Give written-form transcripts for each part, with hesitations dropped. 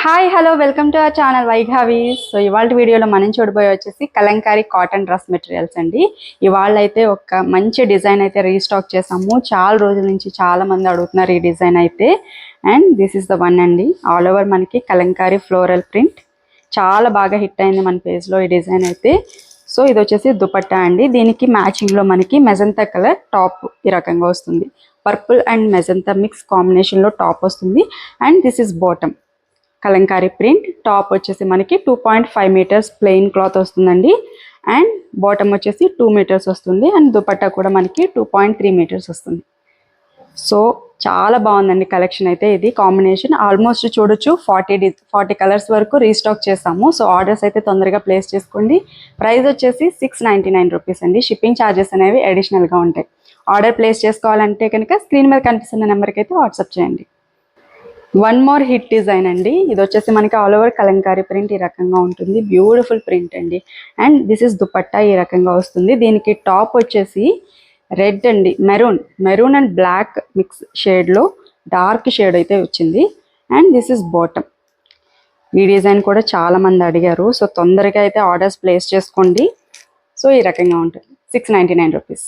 Hi hello welcome to our channel వైఘావీస్. So ఇవాళ వీడియోలో మనం చూడబోయే వచ్చేసి కలంకారీ కాటన్ డ్రెస్ మెటీరియల్స్ అండి. ఇవాళ అయితే ఒక మంచి డిజైన్ అయితే రీస్టాక్ చేసాము. చాలా రోజుల నుంచి చాలా మంది అడుగుతున్నారు ఈ డిజైన్ అయితే. And this is the one అండి. ఆల్ ఓవర్ మనకి కలంకారీ ఫ్లోరల్ ప్రింట్ చాలా బాగా హిట్ అయింది మన పేజ్లో ఈ డిజైన్ అయితే. సో ఇది వచ్చేసి దుపట్టా అండి. దీనికి మ్యాచింగ్లో మనకి మెజంతా కలర్ టాప్ ఈ రకంగా వస్తుంది. పర్పుల్ అండ్ మెజంతా మిక్స్ కాంబినేషన్లో టాప్ వస్తుంది. And this is bottom Kalamkari print. Top వచ్చేసి మనకి 2.5 మీటర్స్ ప్లెయిన్ క్లాత్ వస్తుందండి. అండ్ బాటమ్ వచ్చేసి 2 మీటర్స్ వస్తుంది. అండ్ దుపట్టా కూడా మనకి 2.3 మీటర్స్ వస్తుంది. సో చాలా బాగుందండి కలెక్షన్ అయితే. ఇది కాంబినేషన్ ఆల్మోస్ట్ చూడొచ్చు 40 కలర్స్ వరకు రీస్టాక్ చేసాము. సో ఆర్డర్స్ అయితే తొందరగా ప్లేస్ చేసుకోండి. ప్రైస్ వచ్చేసి 699 రూపీస్ అండి. షిప్పింగ్ ఛార్జెస్ అనేవి అడిషనల్గా ఉంటాయి. ఆర్డర్ ప్లేస్ చేసుకోవాలంటే కనుక స్క్రీన్ మీద కనిపిస్తున్న నెంబర్కి అయితే వాట్సాప్ చేయండి. వన్ మోర్ హిట్ డిజైన్ అండి. ఇది వచ్చేసి మనకి ఆల్ ఓవర్ కలంకారీ ప్రింట్ ఈ రకంగా ఉంటుంది. బ్యూటిఫుల్ ప్రింట్ అండి. అండ్ దిస్ ఇస్ దుపట్టా ఈ రకంగా వస్తుంది. దీనికి టాప్ వచ్చేసి రెడ్ అండి, మెరూన్ అండ్ బ్లాక్ మిక్స్ షేడ్లో డార్క్ షేడ్ అయితే వచ్చింది. And this is bottom. ఈ డిజైన్ కూడా చాలా మంది అడిగారు. సో తొందరగా అయితే ఆర్డర్స్ ప్లేస్ చేసుకోండి. సో ఈ రకంగా ఉంటుంది. 699 రూపీస్.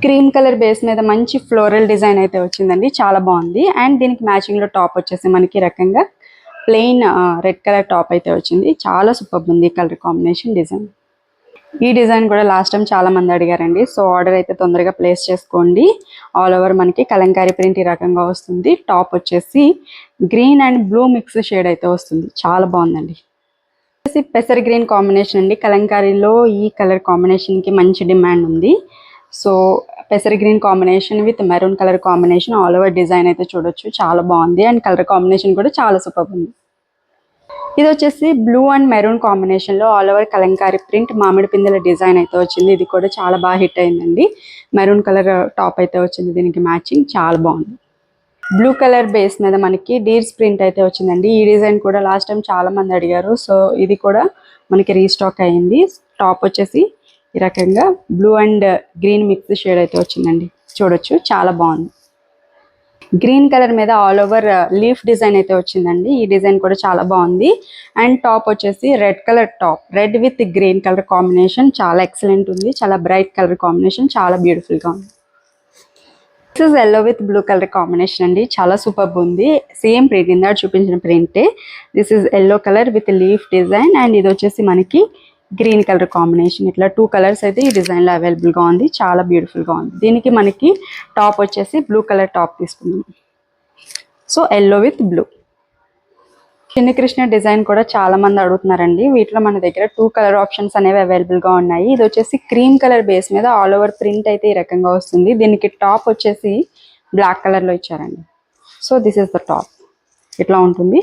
క్రీమ్ కలర్ బేస్ మీద మంచి ఫ్లోరల్ డిజైన్ అయితే వచ్చిందండి. చాలా బాగుంది. అండ్ దీనికి మ్యాచింగ్లో టాప్ వచ్చేసి మనకి రకంగా ప్లెయిన్ రెడ్ కలర్ టాప్ అయితే వచ్చింది. చాలా సూపర్ ఉంది కలర్ కాంబినేషన్ డిజైన్. ఈ డిజైన్ కూడా లాస్ట్ టైం చాలా మంది అడిగారండి. సో ఆర్డర్ అయితే తొందరగా ప్లేస్ చేసుకోండి. ఆల్ ఓవర్ మనకి కలంకారీ ప్రింట్ ఈ రకంగా వస్తుంది. టాప్ వచ్చేసి green and blue mix shade అయితే వస్తుంది. చాలా బాగుందండి. పెసర్ గ్రీన్ కాంబినేషన్ అండి. కలంకారీలో ఈ కలర్ కాంబినేషన్కి మంచి డిమాండ్ ఉంది. సో పెసర్ green combination with maroon colour combination all over design అయితే చూడొచ్చు. చాలా బాగుంది. అండ్ కలర్ కాంబినేషన్ కూడా చాలా సూపర్ ఉంది. ఇది వచ్చేసి బ్లూ అండ్ మెరూన్ కాంబినేషన్లో ఆల్ ఓవర్ కలంకారీ ప్రింట్ మామిడి పిందెల డిజైన్ అయితే వచ్చింది. ఇది కూడా చాలా బాగా హిట్ అయిందండి. మెరూన్ కలర్ టాప్ అయితే వచ్చింది. దీనికి మ్యాచింగ్ చాలా బాగుంది. బ్లూ కలర్ బేస్ మీద మనకి డీర్స్ ప్రింట్ అయితే వచ్చిందండి. ఈ డిజైన్ కూడా లాస్ట్ టైం చాలా మంది అడిగారు. సో ఇది కూడా మనకి రీస్టాక్ అయింది. టాప్ వచ్చేసి ఈ రకంగా blue and green mix shade అయితే వచ్చిందండి. చూడొచ్చు చాలా బాగుంది. గ్రీన్ కలర్ మీద ఆల్ ఓవర్ లీఫ్ డిజైన్ అయితే వచ్చిందండి. ఈ డిజైన్ కూడా చాలా బాగుంది. అండ్ టాప్ వచ్చేసి red colour top, red with green colour combination చాలా ఎక్సలెంట్ ఉంది. చాలా బ్రైట్ కలర్ కాంబినేషన్, చాలా బ్యూటిఫుల్గా ఉంది. This is yellow with blue colour combination అండి. చాలా సూపర్ ఉంది. సేమ్ ప్రింట్ ఇందాక చూపించిన ప్రింటే. This is yellow colour with leaf design. And ఇది వచ్చేసి మనకి గ్రీన్ కలర్ కాంబినేషన్. ఇట్లా 2 కలర్స్ అయితే ఈ డిజైన్లో అవైలబుల్గా ఉంది. చాలా బ్యూటిఫుల్గా ఉంది. దీనికి మనకి టాప్ వచ్చేసి బ్లూ కలర్ టాప్ తీసుకున్నాం. So yellow with blue. చిన్న కృష్ణ డిజైన్ కూడా చాలా మంది అడుగుతున్నారండి. వీటిలో మన దగ్గర 2 కలర్ ఆప్షన్స్ అనేవి అవైలబుల్గా ఉన్నాయి. ఇది వచ్చేసి క్రీమ్ కలర్ బేస్ మీద ఆల్ ఓవర్ ప్రింట్ అయితే ఈ రకంగా వస్తుంది. దీనికి టాప్ వచ్చేసి బ్లాక్ కలర్లో ఇచ్చారండి. So this is the top. ఇట్లా ఉంటుంది.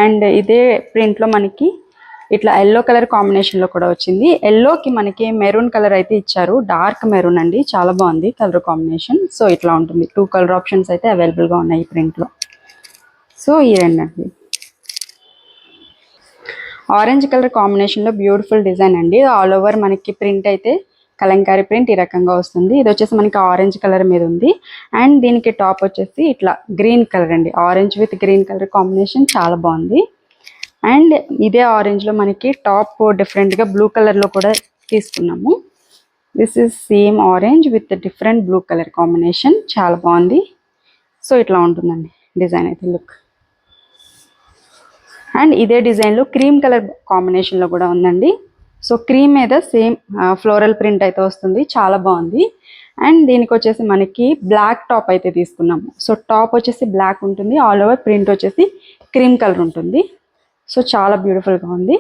అండ్ ఇదే ప్రింట్లో మనకి ఇట్లా ఎల్లో కలర్ కాంబినేషన్లో కూడా వచ్చింది. ఎల్లోకి మనకి మెరూన్ కలర్ అయితే ఇచ్చారు. డార్క్ మెరూన్ అండి. చాలా బాగుంది కలర్ కాంబినేషన్. సో ఇట్లా ఉంటుంది. 2 కలర్ ఆప్షన్స్ అయితే అవైలబుల్గా ఉన్నాయి ఈ ప్రింట్లో. సో ఈ రెండండి. ఆరెంజ్ కలర్ కాంబినేషన్లో బ్యూటిఫుల్ డిజైన్ అండి. ఆల్ ఓవర్ మనకి ప్రింట్ అయితే కలంకారీ ప్రింట్ ఈ రకంగా వస్తుంది. ఇది వచ్చేసి మనకి ఆరెంజ్ కలర్ మీద ఉంది. అండ్ దీనికి టాప్ వచ్చేసి ఇట్లా గ్రీన్ కలర్ అండి. Orange with green colour combination చాలా బాగుంది. అండ్ ఇదే ఆరెంజ్లో మనకి టాప్ డిఫరెంట్గా బ్లూ కలర్లో కూడా తీసుకున్నాము. This is same orange with different blue colour combination. చాలా బాగుంది. సో ఇట్లా ఉంటుందండి డిజైన్ అయితే లుక్. అండ్ ఇదే డిజైన్లో క్రీమ్ కలర్ కాంబినేషన్లో కూడా ఉందండి. సో క్రీమ్ మీద సేమ్ ఫ్లోరల్ ప్రింట్ అయితే వస్తుంది. చాలా బాగుంది. అండ్ దీనికి వచ్చేసి మనకి బ్లాక్ టాప్ అయితే తీసుకున్నాము. సో టాప్ వచ్చేసి బ్లాక్ ఉంటుంది. ఆల్ ఓవర్ ప్రింట్ వచ్చేసి క్రీమ్ కలర్ ఉంటుంది. సో చాలా బ్యూటిఫుల్గా ఉంది.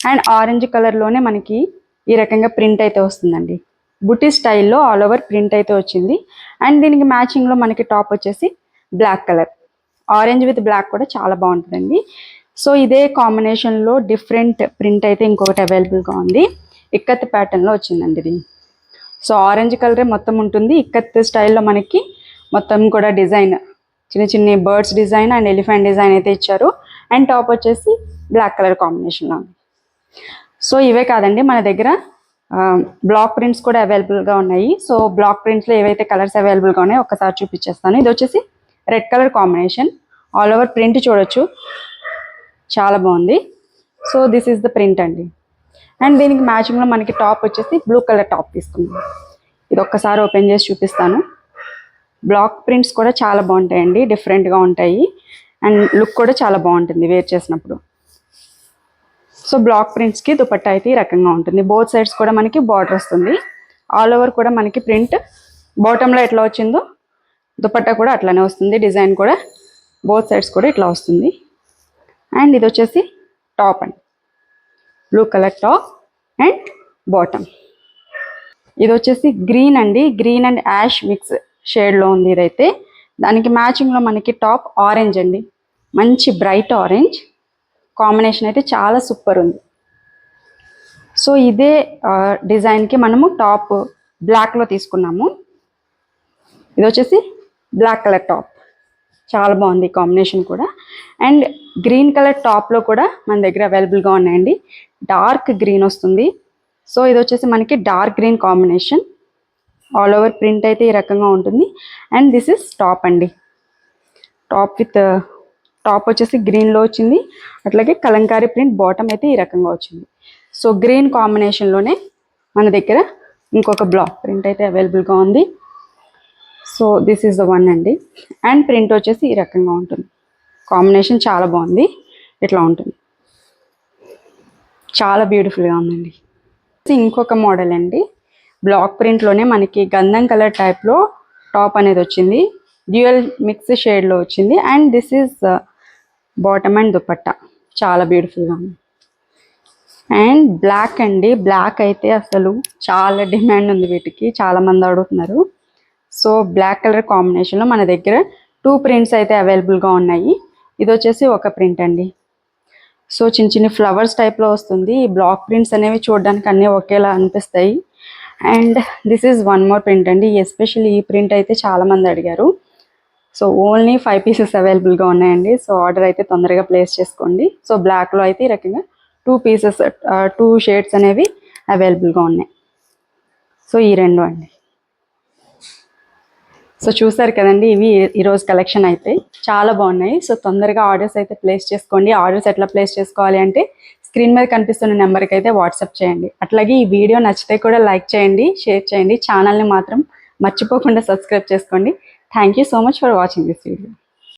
అండ్ ఆరెంజ్ కలర్లోనే మనకి ఈ రకంగా ప్రింట్ అయితే వస్తుందండి. బుటీ స్టైల్లో ఆల్ ఓవర్ ప్రింట్ అయితే వచ్చింది. అండ్ దీనికి మ్యాచింగ్లో మనకి టాప్ వచ్చేసి black colour. Orange with black కూడా చాలా బాగుంటుందండి. సో ఇదే కాంబినేషన్లో డిఫరెంట్ ప్రింట్ అయితే ఇంకొకటి అవైలబుల్గా ఉంది. ఇక్కత్ ప్యాటర్న్లో వచ్చిందండి ఇది. సో ఆరెంజ్ కలరే మొత్తం ఉంటుంది. ఇక్కత్ స్టైల్లో మనకి మొత్తం కూడా డిజైన్ చిన్న చిన్న birds design and elephant design అయితే ఇచ్చారు. అండ్ టాప్ వచ్చేసి బ్లాక్ కలర్ కాంబినేషన్లో ఉంది. సో ఇవే కాదండి, మన దగ్గర బ్లాక్ ప్రింట్స్ కూడా అవైలబుల్గా ఉన్నాయి. సో బ్లాక్ ప్రింట్స్లో ఏవైతే కలర్స్ అవైలబుల్గా ఉన్నాయో ఒకసారి చూపించేస్తాను. ఇది వచ్చేసి red colour combination. All over print చూడొచ్చు. చాలా బాగుంది. So this is the print అండి. అండ్ దీనికి మ్యాచింగ్లో మనకి టాప్ వచ్చేసి బ్లూ కలర్ టాప్ తీసుకున్నాం. ఇది ఒక్కసారి ఓపెన్ చేసి చూపిస్తాను. బ్లాక్ ప్రింట్స్ కూడా చాలా బాగుంటాయండి, డిఫరెంట్గా ఉంటాయి. అండ్ లుక్ కూడా చాలా బాగుంటుంది వేర్ చేసినప్పుడు. సో బ్లాక్ ప్రింట్స్కి దుపట్టా అయితే ఈ రకంగా ఉంటుంది. బోత్ సైడ్స్ కూడా మనకి బార్డర్ వస్తుంది. ఆల్ ఓవర్ కూడా మనకి ప్రింట్ బాటంలో ఎట్లా వచ్చిందో దుపట్టా కూడా అట్లానే వస్తుంది. డిజైన్ కూడా బోత్ సైడ్స్ కూడా ఇట్లా వస్తుంది. అండ్ ఇది వచ్చేసి టాప్ అండి, blue colour top and bottom. ఇది వచ్చేసి గ్రీన్ అండి, గ్రీన్ అండ్ యాష్ మిక్స్ షేడ్లో ఉంది ఇదైతే. దానికి మ్యాచింగ్లో మనకి టాప్ ఆరెంజ్ అండి, మంచి బ్రైట్ ఆరెంజ్ కాంబినేషన్ అయితే చాలా సూపర్ ఉంది. సో ఇదే డిజైన్కి మనము టాప్ బ్లాక్లో తీసుకున్నాము. ఇది వచ్చేసి బ్లాక్ కలర్ టాప్, చాలా బాగుంది కాంబినేషన్ కూడా. అండ్ గ్రీన్ కలర్ టాప్లో కూడా మన దగ్గర అవైలబుల్గా ఉన్నాయండి. డార్క్ గ్రీన్ వస్తుంది. సో ఇది వచ్చేసి మనకి dark green combination. All over print అయితే ఈ రకంగా ఉంటుంది. అండ్ దిస్ ఇస్ టాప్ అండి. టాప్ విత్ టాప్ వచ్చేసి గ్రీన్లో వచ్చింది. అట్లాగే కలంకారీ ప్రింట్ బాటమ్ అయితే ఈ రకంగా వచ్చింది. సో గ్రీన్ కాంబినేషన్లోనే మన దగ్గర ఇంకొక బ్లాక్ ప్రింట్ అయితే అవైలబుల్గా ఉంది. So this is the one అండి. అండ్ ప్రింట్ వచ్చేసి ఈ రకంగా ఉంటుంది. కాంబినేషన్ చాలా బాగుంది, ఇట్లా ఉంటుంది, చాలా బ్యూటిఫుల్గా ఉందండి. ఇంకొక మోడల్ అండి, బ్లాక్ ప్రింట్లోనే మనకి గంధం కలర్ టైప్లో టాప్ అనేది వచ్చింది. డ్యూయల్ మిక్స్ షేడ్లో వచ్చింది. And this is bottom and dupatta, చాలా బ్యూటిఫుల్గా ఉంది. అండ్ బ్లాక్ అండి, బ్లాక్ అయితే అసలు చాలా డిమాండ్ ఉంది వీటికి, చాలామంది అడుగుతున్నారు. సో బ్లాక్ కలర్ కాంబినేషన్లో మన దగ్గర 2 ప్రింట్స్ అయితే అవైలబుల్గా ఉన్నాయి. ఇది వచ్చేసి ఒక ప్రింట్ అండి. సో చిన్న చిన్న ఫ్లవర్స్ టైప్లో వస్తుంది. ఈ బ్లాక్ ప్రింట్స్ అనేవి చూడడానికి అన్నీ ఒకేలా అనిపిస్తాయి. And this is one more print అండి. ఎస్పెషల్లీ ఈ ప్రింట్ అయితే చాలామంది అడిగారు. సో ఓన్లీ 5 పీసెస్ అవైలబుల్గా ఉన్నాయండి. సో ఆర్డర్ అయితే తొందరగా ప్లేస్ చేసుకోండి. సో బ్లాక్లో అయితే ఈ రకంగా 2 పీసెస్ 2 షేడ్స్ అనేవి అవైలబుల్గా ఉన్నాయి. సో ఈ రెండు అండి. సో చూసారు కదండి, ఇవి ఈరోజు కలెక్షన్ అయితే చాలా బాగున్నాయి. సో తొందరగా ఆర్డర్స్ అయితే ప్లేస్ చేసుకోండి. ఆర్డర్స్ ఎట్లా ప్లేస్ చేసుకోవాలి అంటే స్క్రీన్ మీద కనిపిస్తున్న నెంబర్కి అయితే వాట్సాప్ చేయండి. అట్లాగే ఈ వీడియో నచ్చితే కూడా లైక్ చేయండి, షేర్ చేయండి. ఛానల్ని మాత్రం మర్చిపోకుండా సబ్స్క్రైబ్ చేసుకోండి. Thank you so much for watching this video.